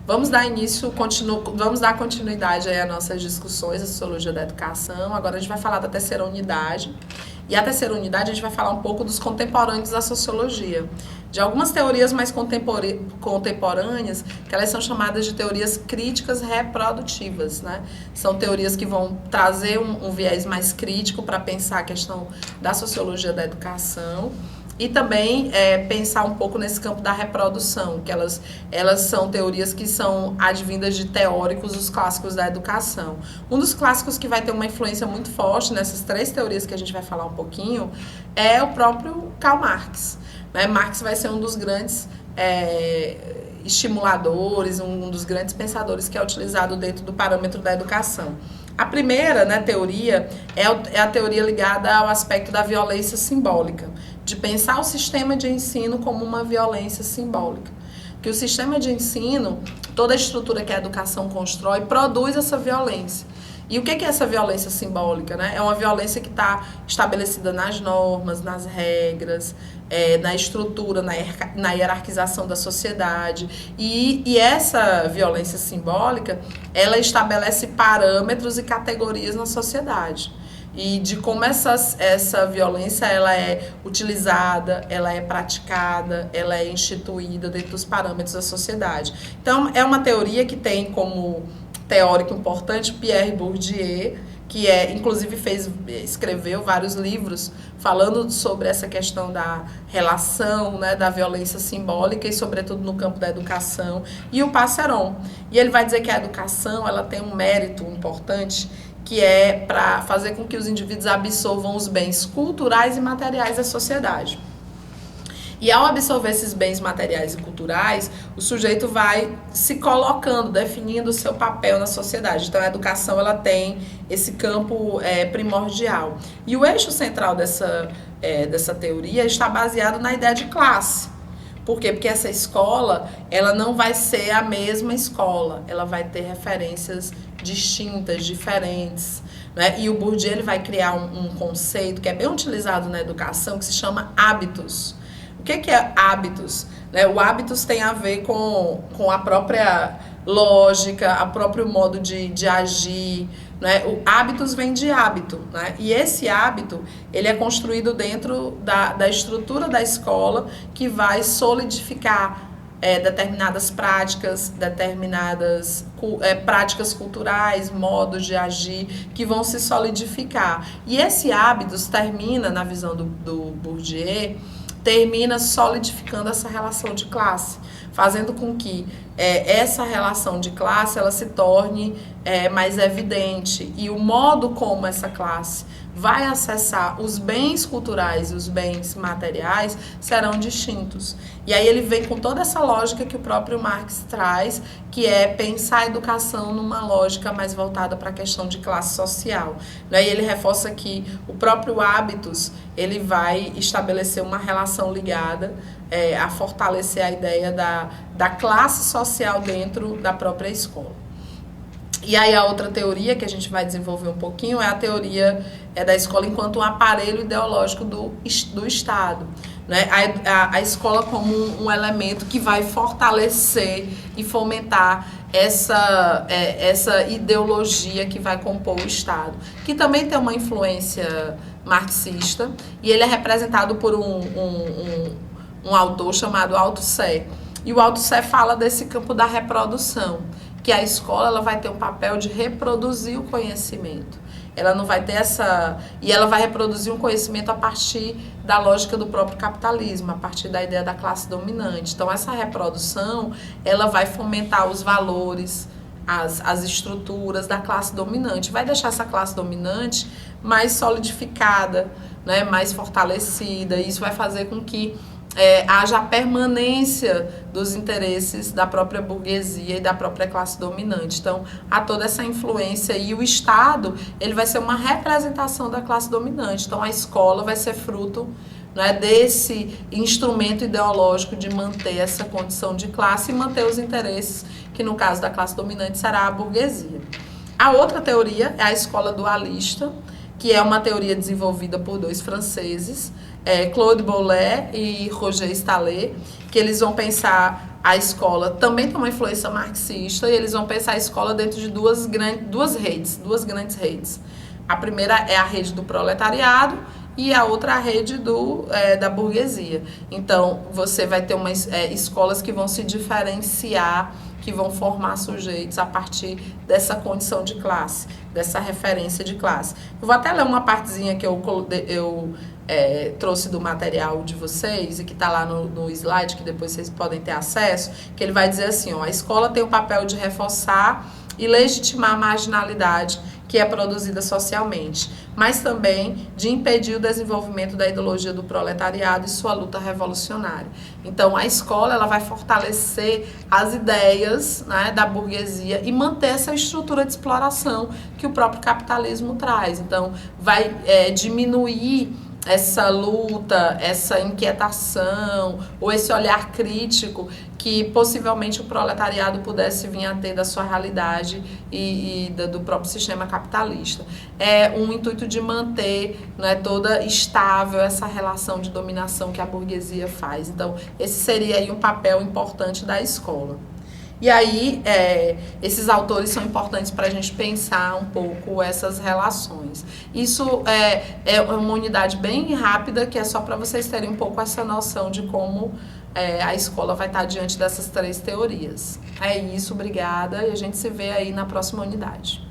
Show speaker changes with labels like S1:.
S1: vamos dar continuidade aí às nossas discussões da sociologia da educação. Agora a gente vai falar da terceira unidade. E a terceira unidade a gente vai falar um pouco dos contemporâneos da sociologia. De algumas teorias mais contemporâneas, que elas são chamadas de teorias críticas reprodutivas, né? São teorias que vão trazer um viés mais crítico para pensar a questão da sociologia da educação. E também pensar um pouco nesse campo da reprodução, que elas são teorias que são advindas de teóricos dos clássicos da educação. Um dos clássicos que vai ter uma influência muito forte nessas três teorias que a gente vai falar um pouquinho é o próprio Karl Marx. Né? Marx vai ser um dos grandes estimuladores, um dos grandes pensadores que é utilizado dentro do parâmetro da educação. A primeira, né, teoria é a teoria ligada ao aspecto da violência simbólica, de pensar o sistema de ensino como uma violência simbólica. Que o sistema de ensino, toda a estrutura que a educação constrói, produz essa violência. E o que é essa violência simbólica? Né? É uma violência que está estabelecida nas normas, nas regras, na estrutura, na hierarquização da sociedade. E essa violência simbólica, ela estabelece parâmetros e categorias na sociedade. E de como essa violência ela é utilizada, ela é praticada, ela é instituída dentro dos parâmetros da sociedade. Então, é uma teoria que tem como teórico importante Pierre Bourdieu, que inclusive escreveu vários livros falando sobre essa questão da relação, né, da violência simbólica e sobretudo no campo da educação, e o Passeron. E ele vai dizer que a educação ela tem um mérito importante, que é para fazer com que os indivíduos absorvam os bens culturais e materiais da sociedade. E ao absorver esses bens materiais e culturais, o sujeito vai se colocando, definindo o seu papel na sociedade. Então, a educação ela tem esse campo primordial. E o eixo central dessa teoria está baseado na ideia de classe. Por quê? Porque essa escola ela não vai ser a mesma escola, ela vai ter referências distintas, diferentes. Né? E o Bourdieu ele vai criar um conceito que é bem utilizado na educação, que se chama hábitos. O que é hábitos? Né? O hábitos tem a ver com a própria lógica, o próprio modo de agir. Né? O hábitos vem de hábito. Né? E esse hábito ele é construído dentro da estrutura da escola, que vai solidificar determinadas práticas, práticas culturais, modos de agir, que vão se solidificar. E esse hábitos termina, na visão do Bourdieu, termina solidificando essa relação de classe, fazendo com que essa relação de classe ela se torne mais evidente, e o modo como essa classe vai acessar os bens culturais e os bens materiais serão distintos. E aí ele vem com toda essa lógica que o próprio Marx traz, que é pensar a educação numa lógica mais voltada para a questão de classe social. E ele reforça que o próprio hábitos ele vai estabelecer uma relação ligada a fortalecer a ideia da classe social dentro da própria escola. E aí a outra teoria que a gente vai desenvolver um pouquinho é a teoria da escola enquanto um aparelho ideológico do Estado. Né? A escola como um elemento que vai fortalecer e fomentar essa ideologia que vai compor o Estado, que também tem uma influência marxista, e ele é representado por um autor chamado Althusser. E o Althusser fala desse campo da reprodução, que a escola ela vai ter um papel de reproduzir o conhecimento. Ela não vai ter e ela vai reproduzir um conhecimento a partir da lógica do próprio capitalismo, a partir da ideia da classe dominante. Então, essa reprodução, ela vai fomentar os valores, as estruturas da classe dominante. Vai deixar essa classe dominante mais solidificada, né, mais fortalecida. E isso vai fazer com que haja a permanência dos interesses da própria burguesia e da própria classe dominante. Então, há toda essa influência, e o Estado ele vai ser uma representação da classe dominante. Então, a escola vai ser fruto, né, desse instrumento ideológico de manter essa condição de classe e manter os interesses, que no caso da classe dominante será a burguesia. A outra teoria é a escola dualista, que é uma teoria desenvolvida por dois franceses, Claude Boulez e Roger Stahler, que eles vão pensar a escola também tem uma influência marxista e eles vão pensar a escola dentro de duas grandes redes. A primeira é a rede do proletariado e a outra a rede da burguesia. Então, você vai ter escolas que vão se diferenciar, que vão formar sujeitos a partir dessa condição de classe, dessa referência de classe. Eu vou até ler uma partezinha que eu trouxe do material de vocês e que está lá no slide, que depois vocês podem ter acesso, que ele vai dizer assim, ó, a escola tem o papel de reforçar e legitimar a marginalidade que é produzida socialmente, mas também de impedir o desenvolvimento da ideologia do proletariado e sua luta revolucionária. Então, a escola ela vai fortalecer as ideias, né, da burguesia e manter essa estrutura de exploração que o próprio capitalismo traz. Então, vai diminuir essa luta, essa inquietação ou esse olhar crítico que possivelmente o proletariado pudesse vir a ter da sua realidade e do próprio sistema capitalista. É um intuito de manter, né, toda estável essa relação de dominação que a burguesia faz. Então, esse seria aí um papel importante da escola. E aí, esses autores são importantes para a gente pensar um pouco essas relações. Isso é uma unidade bem rápida, que é só para vocês terem um pouco essa noção de como a escola vai estar diante dessas três teorias. É isso, obrigada, e a gente se vê aí na próxima unidade.